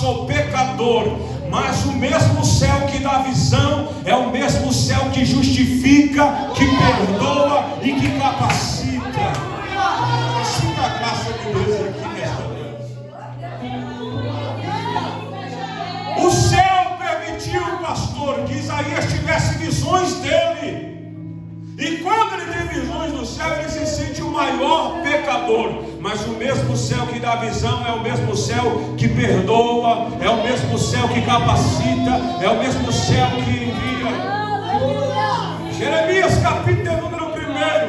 sou pecador. Mas o mesmo céu que dá visão é o mesmo céu que justifica, que perdoa e que capacita. Sinta a graça de Deus aqui nesta noite. O céu permitiu, pastor, que Isaías tivesse visões dele. E quando ele tem visões do céu, ele se sente o maior pecador. Mas o mesmo céu que dá visão é o mesmo céu que perdoa, é o mesmo céu que capacita, é o mesmo céu que envia. Jeremias capítulo número 1,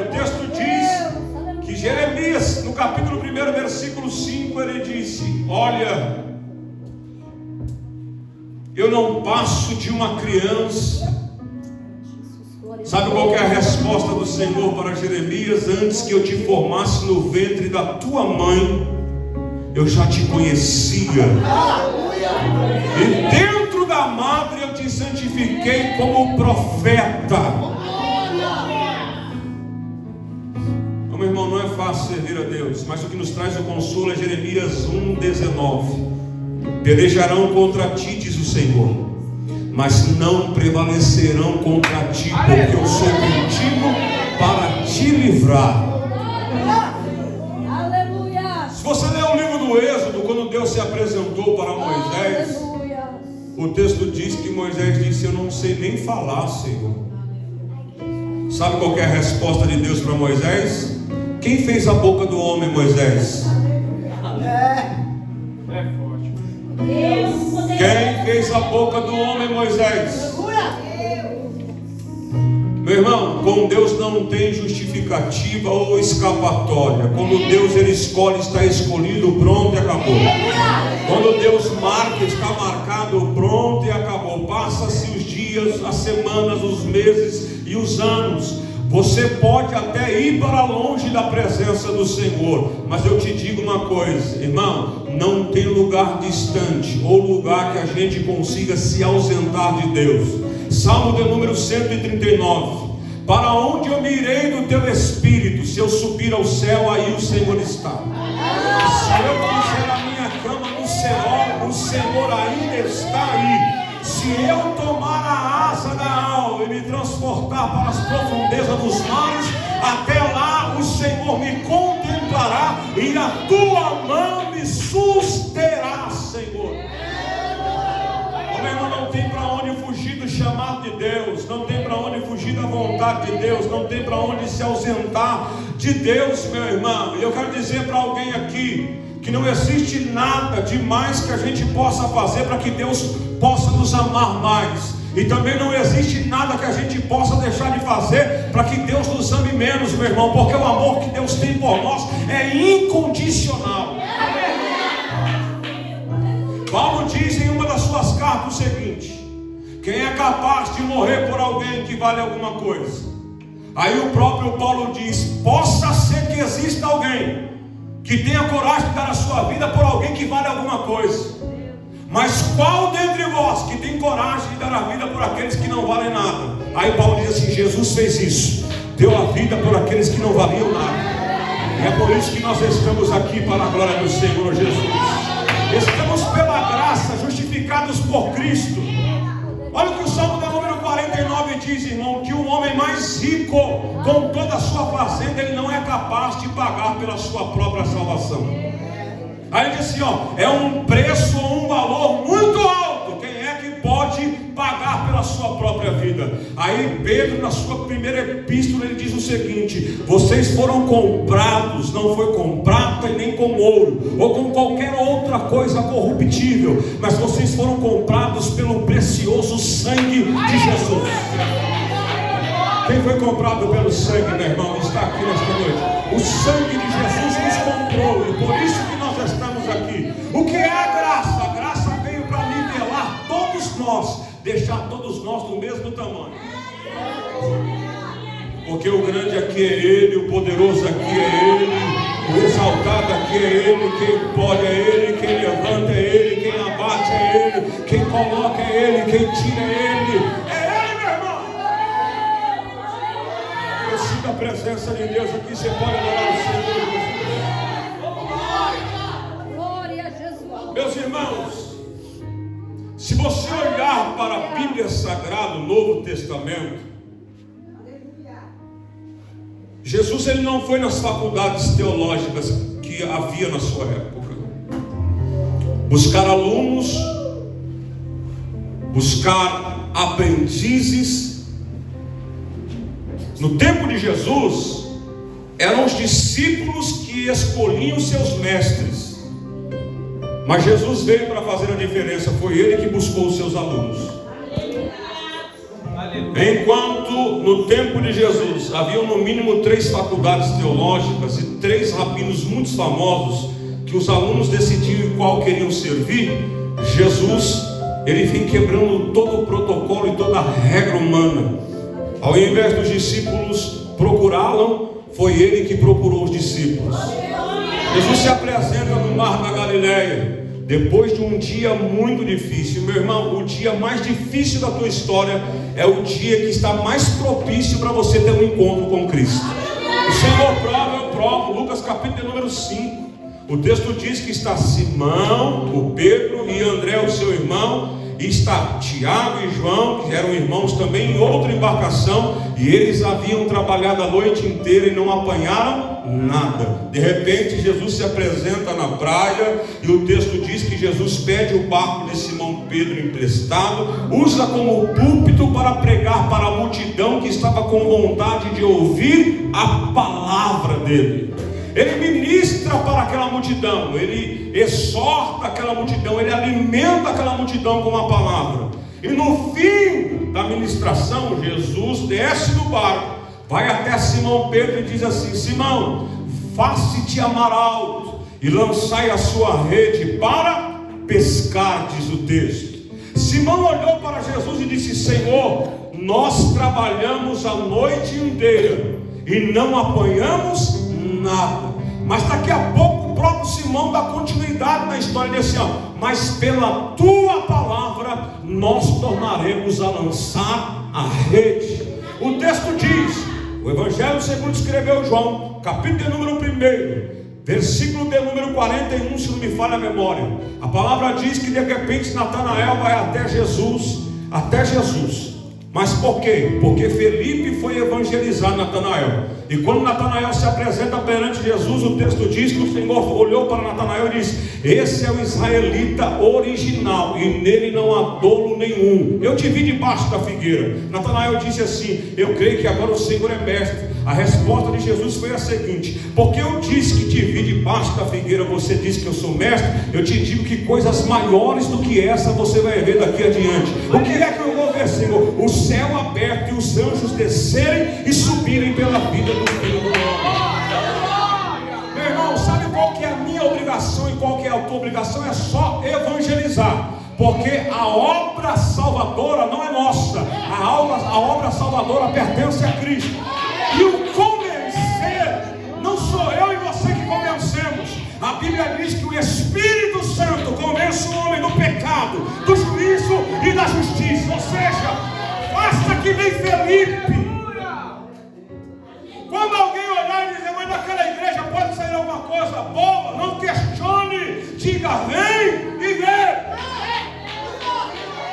o texto diz que Jeremias, no capítulo 1, versículo 5, ele disse: olha, eu não passo de uma criança. Sabe qual que é a resposta do Senhor para Jeremias? Antes que eu te formasse no ventre da tua mãe, eu já te conhecia. E dentro da madre eu te santifiquei como profeta. Meu irmão, não é fácil servir a Deus, mas o que nos traz o consolo é Jeremias 1,19. Pelejarão contra ti, diz o Senhor, mas não prevalecerão contra ti, porque eu sou contigo para te livrar. Se você ler o livro do Êxodo, quando Deus se apresentou para Moisés, o texto diz que Moisés disse: eu não sei nem falar, Senhor. Sabe qual que é a resposta de Deus para Moisés? Quem fez a boca do homem, Moisés? Quem fez a boca do homem, Moisés? Meu irmão, com Deus não tem justificativa ou escapatória. Quando Deus ele escolhe, está escolhido, pronto e acabou. Quando Deus marca, está marcado, pronto e acabou. Passa-se os dias, as semanas, os meses e os anos. Você pode até ir para longe da presença do Senhor, mas eu te digo uma coisa, irmão, não tem lugar distante ou lugar que a gente consiga se ausentar de Deus. Salmo de número 139: para onde eu me irei do teu espírito? Se eu subir ao céu, aí o Senhor está. Se eu fizer a minha cama no céu, o Senhor ainda está aí. Se eu tomar a asa da alma e me transportar para as profundezas dos mares, até lá o Senhor me contemplará e a tua mão me susterá, Senhor. Meu irmão, não tem para onde fugir do chamado de Deus, não tem para onde fugir da vontade de Deus, não tem para onde se ausentar de Deus, meu irmão. E eu quero dizer para alguém aqui que não existe nada demais que a gente possa fazer para que Deus possa nos amar mais. E também não existe nada que a gente possa deixar de fazer para que Deus nos ame menos, meu irmão, porque o amor que Deus tem por nós é incondicional. Paulo diz em uma das suas cartas o seguinte: quem é capaz de morrer por alguém que vale alguma coisa? Aí o próprio Paulo diz: possa ser que exista alguém que tenha coragem de dar a sua vida por alguém que vale alguma coisa. Mas qual dentre vós que tem coragem de dar a vida por aqueles que não valem nada? Aí Paulo diz assim: Jesus fez isso, deu a vida por aqueles que não valiam nada. E é por isso que nós estamos aqui, para a glória do Senhor Jesus. Estamos pela graça, justificados por Cristo. Olha o que o Salmo da número 49 diz, irmão: que o homem mais rico, com toda a sua fazenda, ele não é capaz de pagar pela sua própria salvação. Aí ele diz assim, é um preço ou um valor muito alto. Quem é que pode pagar pela sua própria vida? Aí Pedro, na sua primeira epístola, ele diz o seguinte: vocês foram comprados, não foi com prata e nem com ouro, ou com qualquer outra coisa corruptível, mas vocês foram comprados pelo precioso sangue de Jesus. Quem foi comprado pelo sangue, meu irmão, está aqui nesta noite. O sangue de Jesus nos comprou, e por isso que nós estamos aqui. O que é a graça? A graça veio para nivelar todos nós, deixar todos nós do mesmo tamanho. Porque o grande aqui é Ele, o poderoso aqui é Ele, o exaltado aqui é Ele, quem pode é Ele, quem levanta é Ele, quem abate é Ele, quem coloca é Ele, quem tira é Ele. A presença de Deus aqui, você pode adorar o Senhor. Glória a Jesus. Meus irmãos, Se você olhar para a Bíblia Sagrada, o Novo Testamento, Jesus ele não foi nas faculdades teológicas que havia na sua época buscar alunos, buscar aprendizes. No tempo de Jesus, eram os discípulos que escolhiam seus mestres, mas Jesus veio para fazer a diferença. Foi ele que buscou os seus alunos. Enquanto no tempo de Jesus haviam no mínimo 3 faculdades teológicas e 3 rabinos muito famosos que os alunos decidiam em qual queriam servir, Jesus ele vem quebrando todo o protocolo e toda a regra humana. Ao invés dos discípulos procurá-lo, foi ele que procurou os discípulos. Jesus se apresenta no mar da Galileia depois de um dia muito difícil. Meu irmão, o dia mais difícil da tua história é o dia que está mais propício para você ter um encontro com Cristo. O Senhor prova, eu provo. Lucas capítulo número 5. O texto diz que está Simão, o Pedro e André, o seu irmão, e está Tiago e João, que eram irmãos também, em outra embarcação, e eles haviam trabalhado a noite inteira e não apanharam nada. De repente Jesus se apresenta na praia, e o texto diz que Jesus pede o barco de Simão Pedro emprestado, usa como púlpito para pregar para a multidão que estava com vontade de ouvir a palavra dele. Ele ministra para aquela multidão, ele exorta aquela multidão, ele alimenta aquela multidão com a palavra. E no fim da ministração, Jesus desce do barco, vai até Simão Pedro e diz assim: Simão, faze-te amar alto e lançai a sua rede para pescar, diz o texto. Simão olhou para Jesus e disse: Senhor, nós trabalhamos a noite inteira e não apanhamos nada. Mas daqui a pouco o próprio Simão dá continuidade na história desse ano. Mas pela tua palavra nós tornaremos a lançar a rede. O texto diz, o Evangelho segundo escreveu João, capítulo de número 1, versículo de número 41, se não me falha a memória. A palavra diz que de repente Natanael vai até Jesus. Mas por quê? Porque Felipe foi evangelizar Natanael. E quando Natanael se apresenta perante Jesus, o texto diz que o Senhor olhou para Natanael e disse: esse é o israelita original, e nele não há dolo nenhum. Eu te vi debaixo da figueira. Natanael disse assim: eu creio que agora o Senhor é mestre. A resposta de Jesus foi a seguinte: porque eu disse que te vi debaixo da figueira, você disse que eu sou mestre. Eu te digo que coisas maiores do que essa você vai ver daqui adiante. O que é que eu vou ver, Senhor? O céu aberto e os anjos descerem e subirem pela vida do Filho do Homem. Meu irmão, sabe qual que é a minha obrigação e qual que é a tua obrigação? É só evangelizar. Porque a obra salvadora não é nossa. A obra salvadora pertence a Cristo. E o convencer, não sou eu e você que convencemos. A Bíblia diz que o Espírito Santo convence o homem do pecado, do juízo e da justiça. Ou seja, faça que nem Felipe. Quando alguém olhar e dizer: mas naquela igreja pode sair alguma coisa boa, não questione, diga: vem e vê.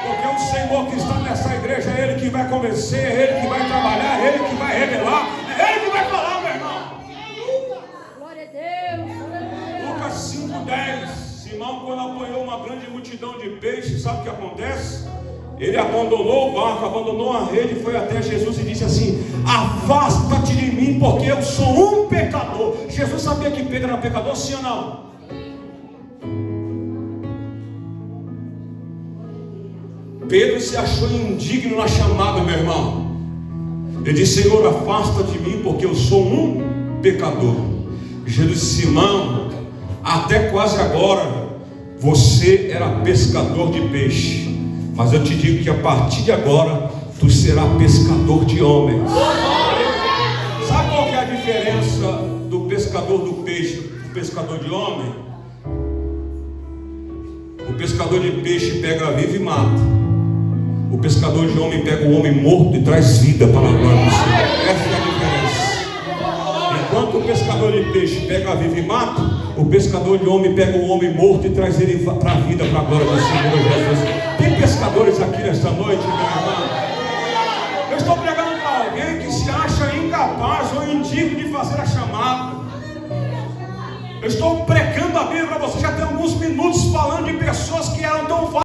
Porque o Senhor que está nessa igreja é Ele que vai convencer, é Ele que vai trabalhar, é Ele que vai revelar, é Ele que vai falar, meu irmão. Glória a Deus. Lucas 5:10. Simão, quando apanhou uma grande multidão de peixes, sabe o que acontece? Ele abandonou o barco, abandonou a rede, foi até Jesus e disse assim: afasta-te de mim, porque eu sou um pecador. Jesus sabia que Pedro era pecador, sim ou não? Pedro se achou indigno na chamada, meu irmão. Ele disse: Senhor, afasta de mim, porque eu sou um pecador. Jesus disse: Simão, até quase agora você era pescador de peixe, mas eu te digo que a partir de agora tu serás pescador de homens. Sabe qual que é a diferença do pescador do peixe do pescador de homem? O pescador de peixe pega vivo e mata. O pescador de homem pega o homem morto e traz vida para a glória do Senhor. Essa é a diferença. Enquanto o pescador de peixe pega vivo e mata, o pescador de homem pega o homem morto e traz ele para a vida, para a glória do Senhor Jesus. Tem pescadores aqui nesta noite, meu irmão? Eu estou pregando para alguém que se acha incapaz ou indigno de fazer a chamada. Eu estou pregando a Bíblia para você. Já tem alguns minutos falando de pessoas que eram tão